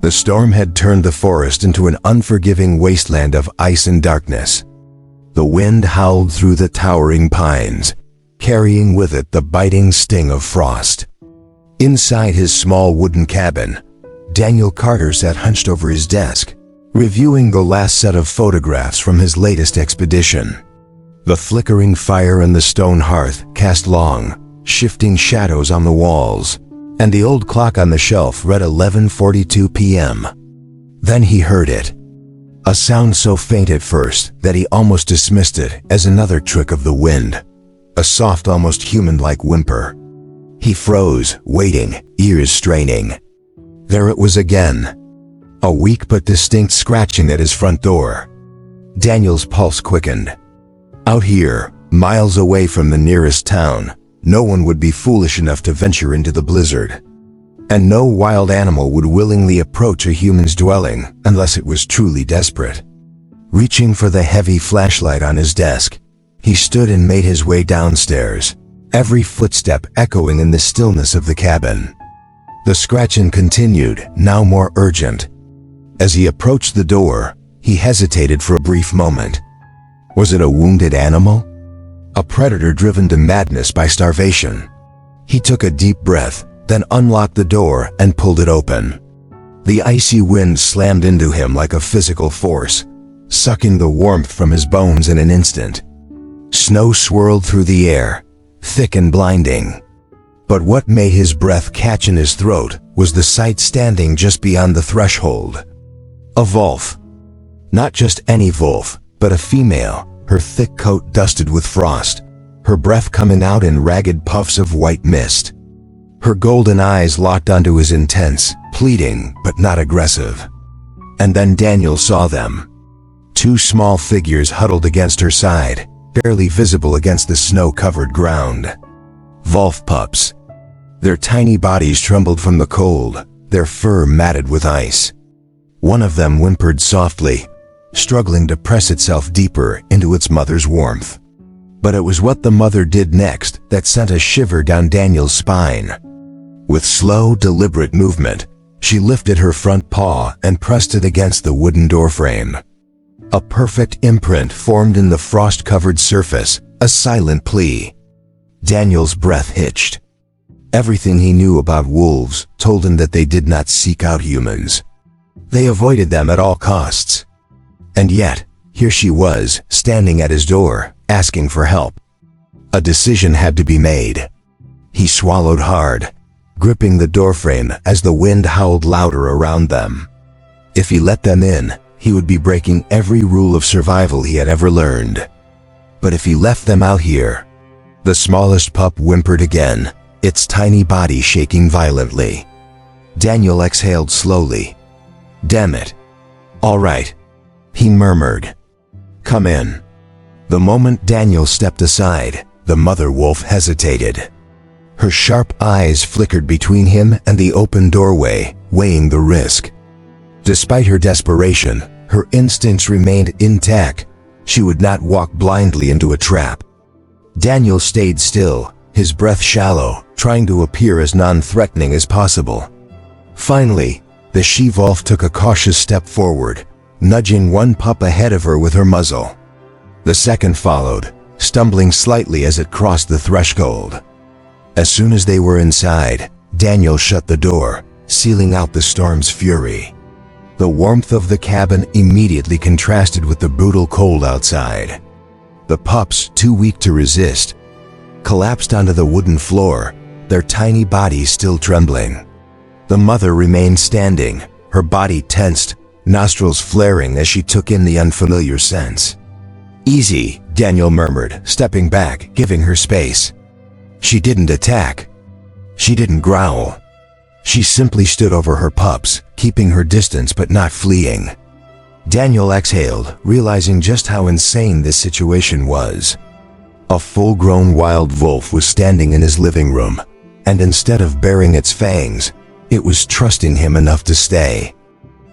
The storm had turned the forest into an unforgiving wasteland of ice and darkness. The wind howled through the towering pines, carrying with it the biting sting of frost. Inside his small wooden cabin, Daniel Carter sat hunched over his desk, reviewing the last set of photographs from his latest expedition. The flickering fire and the stone hearth cast long, shifting shadows on the walls, and the old clock on the shelf read 11:42 p.m. Then he heard it. A sound so faint at first that he almost dismissed it as another trick of the wind. A soft, almost human-like whimper. He froze, waiting, ears straining. There it was again. A weak but distinct scratching at his front door. Daniel's pulse quickened. Out here, miles away from the nearest town, no one would be foolish enough to venture into the blizzard. And no wild animal would willingly approach a human's dwelling unless it was truly desperate. Reaching for the heavy flashlight on his desk, he stood and made his way downstairs, every footstep echoing in the stillness of the cabin. The scratching continued, now more urgent. As he approached the door, he hesitated for a brief moment. Was it a wounded animal? A predator driven to madness by starvation? He took a deep breath, then unlocked the door and pulled it open. The icy wind slammed into him like a physical force, sucking the warmth from his bones in an instant. Snow swirled through the air, thick and blinding. But what made his breath catch in his throat was the sight standing just beyond the threshold. A wolf. Not just any wolf, but a female, her thick coat dusted with frost, her breath coming out in ragged puffs of white mist. Her golden eyes locked onto his intense, pleading but not aggressive. And then Daniel saw them. Two small figures huddled against her side, barely visible against the snow-covered ground. Wolf pups. Their tiny bodies trembled from the cold, their fur matted with ice. One of them whimpered softly, struggling to press itself deeper into its mother's warmth. But it was what the mother did next that sent a shiver down Daniel's spine. With slow, deliberate movement, she lifted her front paw and pressed it against the wooden doorframe. A perfect imprint formed in the frost-covered surface, a silent plea. Daniel's breath hitched. Everything he knew about wolves told him that they did not seek out humans. They avoided them at all costs. And yet, here she was, standing at his door, asking for help. A decision had to be made. He swallowed hard, gripping the doorframe as the wind howled louder around them. If he let them in, he would be breaking every rule of survival he had ever learned. But if he left them out here... The smallest pup whimpered again, its tiny body shaking violently. Daniel exhaled slowly. "Damn it. All right," he murmured. "Come in." The moment Daniel stepped aside, the mother wolf hesitated. Her sharp eyes flickered between him and the open doorway, weighing the risk. Despite her desperation, her instincts remained intact. She would not walk blindly into a trap. Daniel stayed still, his breath shallow, trying to appear as non-threatening as possible. Finally, the she-wolf took a cautious step forward, nudging one pup ahead of her with her muzzle. The second followed, stumbling slightly as it crossed the threshold. As soon as they were inside, Daniel shut the door, sealing out the storm's fury. The warmth of the cabin immediately contrasted with the brutal cold outside. The pups, too weak to resist, collapsed onto the wooden floor, their tiny bodies still trembling. The mother remained standing, her body tensed, nostrils flaring as she took in the unfamiliar scents. "Easy," Daniel murmured, stepping back, giving her space. She didn't attack. She didn't growl. She simply stood over her pups, keeping her distance but not fleeing. Daniel exhaled, realizing just how insane this situation was. A full-grown wild wolf was standing in his living room, and instead of baring its fangs, it was trusting him enough to stay.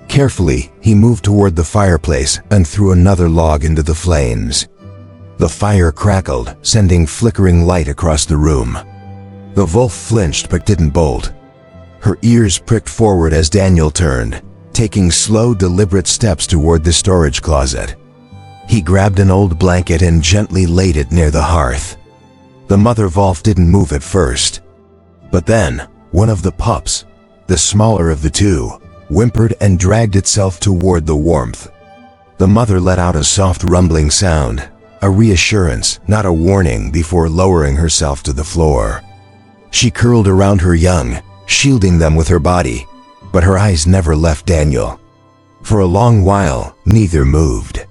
Carefully, he moved toward the fireplace and threw another log into the flames. The fire crackled, sending flickering light across the room. The wolf flinched but didn't bolt. Her ears pricked forward as Daniel turned, taking slow, deliberate steps toward the storage closet. He grabbed an old blanket and gently laid it near the hearth. The mother wolf didn't move at first. But then, one of the pups, the smaller of the two, whimpered and dragged itself toward the warmth. The mother let out a soft rumbling sound, a reassurance, not a warning, before lowering herself to the floor. She curled around her young, shielding them with her body, but her eyes never left Daniel. For a long while, neither moved.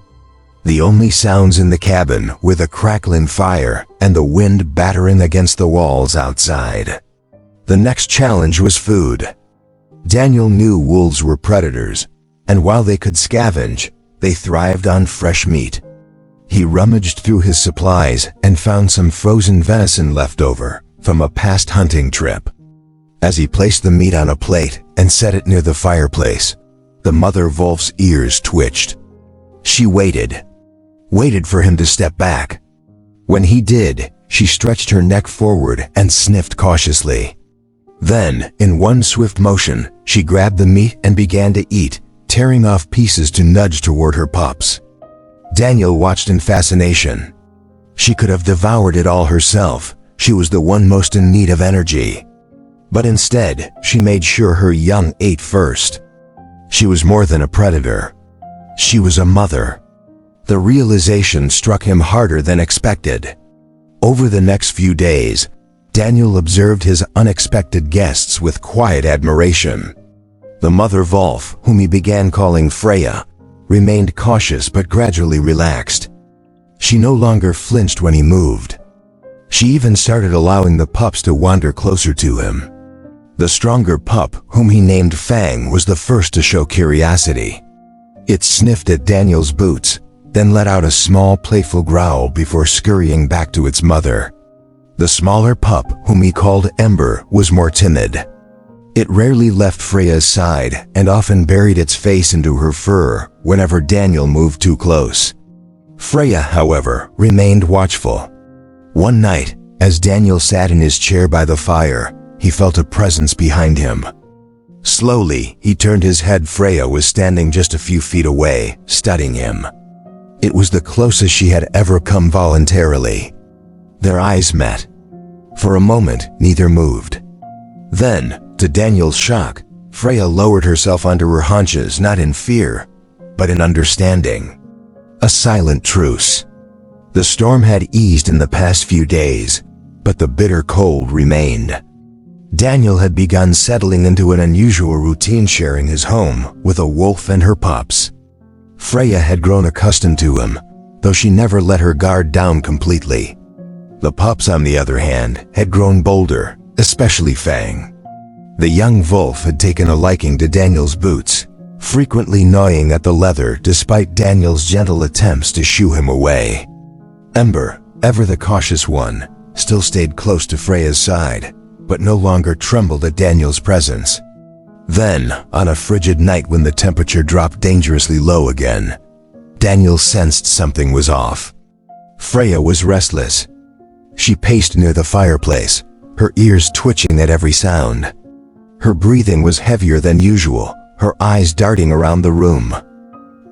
The only sounds in the cabin were the crackling fire and the wind battering against the walls outside. The next challenge was food. Daniel knew wolves were predators, and while they could scavenge, they thrived on fresh meat. He rummaged through his supplies and found some frozen venison left over from a past hunting trip. As he placed the meat on a plate and set it near the fireplace, the mother wolf's ears twitched. She waited for him to step back. When he did, she stretched her neck forward and sniffed cautiously. Then, in one swift motion, she grabbed the meat and began to eat, tearing off pieces to nudge toward her pups. Daniel watched in fascination. She could have devoured it all herself. She was the one most in need of energy. But instead, she made sure her young ate first. She was more than a predator. She was a mother. The realization struck him harder than expected. Over the next few days, Daniel observed his unexpected guests with quiet admiration. The mother wolf, whom he began calling Freya, remained cautious but gradually relaxed. She no longer flinched when he moved. She even started allowing the pups to wander closer to him. The stronger pup, whom he named Fang, was the first to show curiosity. It sniffed at Daniel's boots, then let out a small, playful growl before scurrying back to its mother. The smaller pup, whom he called Ember, was more timid. It rarely left Freya's side and often buried its face into her fur whenever Daniel moved too close. Freya, however, remained watchful. One night, as Daniel sat in his chair by the fire, he felt a presence behind him. Slowly, he turned his head. Freya was standing just a few feet away, studying him. It was the closest she had ever come voluntarily. Their eyes met. For a moment, neither moved. Then, to Daniel's shock, Freya lowered herself onto her haunches, not in fear, but in understanding. A silent truce. The storm had eased in the past few days, but the bitter cold remained. Daniel had begun settling into an unusual routine, sharing his home with a wolf and her pups. Freya had grown accustomed to him, though she never let her guard down completely. The pups, on the other hand, had grown bolder, especially Fang. The young wolf had taken a liking to Daniel's boots, frequently gnawing at the leather despite Daniel's gentle attempts to shoo him away. Ember, ever the cautious one, still stayed close to Freya's side, but no longer trembled at Daniel's presence. Then, on a frigid night when the temperature dropped dangerously low again, Daniel sensed something was off. Freya was restless. She paced near the fireplace, her ears twitching at every sound. Her breathing was heavier than usual, her eyes darting around the room.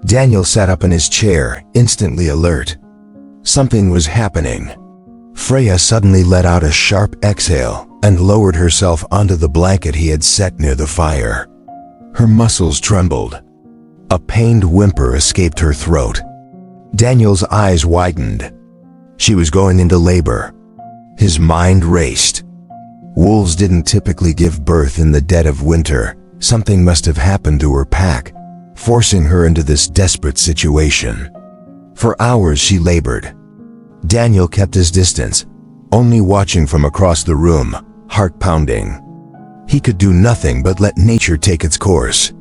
Daniel sat up in his chair, instantly alert. Something was happening. Freya suddenly let out a sharp exhale and lowered herself onto the blanket he had set near the fire. Her muscles trembled. A pained whimper escaped her throat. Daniel's eyes widened. She was going into labor. His mind raced. Wolves didn't typically give birth in the dead of winter. Something must have happened to her pack, forcing her into this desperate situation. For hours she labored. Daniel kept his distance, only watching from across the room, heart pounding. He could do nothing but let nature take its course.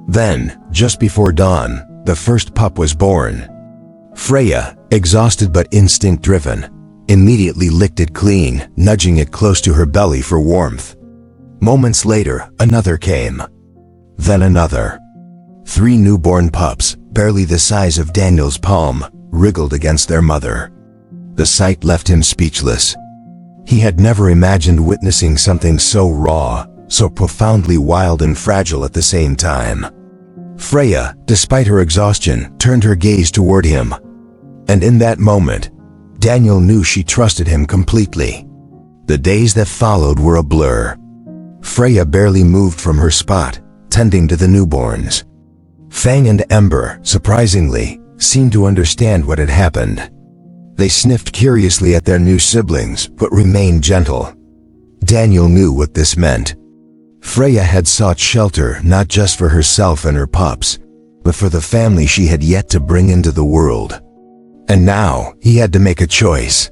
Then, just before dawn, the first pup was born. Freya, exhausted but instinct-driven, immediately licked it clean, nudging it close to her belly for warmth. Moments later, another came. Then another. 3 newborn pups, barely the size of Daniel's palm, wriggled against their mother. The sight left him speechless. He had never imagined witnessing something so raw, so profoundly wild and fragile at the same time. Freya, despite her exhaustion, turned her gaze toward him. And in that moment, Daniel knew she trusted him completely. The days that followed were a blur. Freya barely moved from her spot, tending to the newborns. Fang and Ember, surprisingly, seemed to understand what had happened. They sniffed curiously at their new siblings, but remained gentle. Daniel knew what this meant. Freya had sought shelter not just for herself and her pups, but for the family she had yet to bring into the world. And now, he had to make a choice.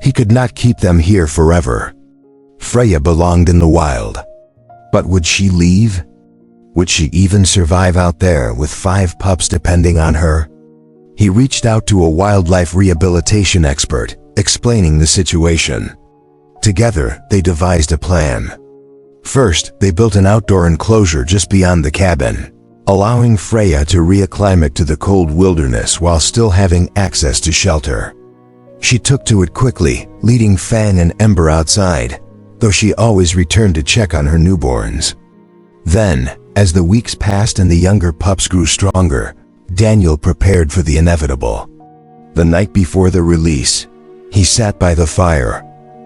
He could not keep them here forever. Freya belonged in the wild. But would she leave? Would she even survive out there with 5 pups depending on her? He reached out to a wildlife rehabilitation expert, explaining the situation. Together, they devised a plan. First, they built an outdoor enclosure just beyond the cabin, allowing Freya to reacclimate to the cold wilderness while still having access to shelter. She took to it quickly, leading Fang and Ember outside, though she always returned to check on her newborns. Then, as the weeks passed and the younger pups grew stronger, Daniel prepared for the inevitable. The night before the release, he sat by the fire,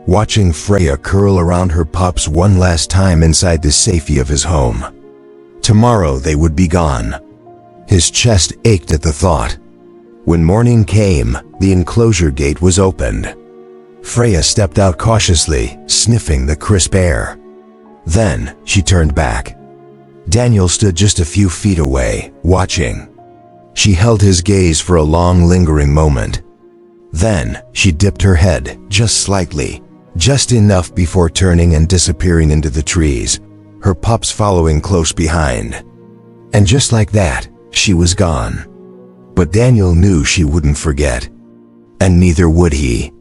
watching Freya curl around her pups one last time inside the safety of his home. Tomorrow they would be gone. His chest ached at the thought. When morning came, the enclosure gate was opened. Freya stepped out cautiously, sniffing the crisp air. Then, she turned back. Daniel stood just a few feet away, watching. She held his gaze for a long, lingering moment. Then, she dipped her head, just slightly, just enough before turning and disappearing into the trees, her pups following close behind. And just like that, she was gone. But Daniel knew she wouldn't forget. And neither would he.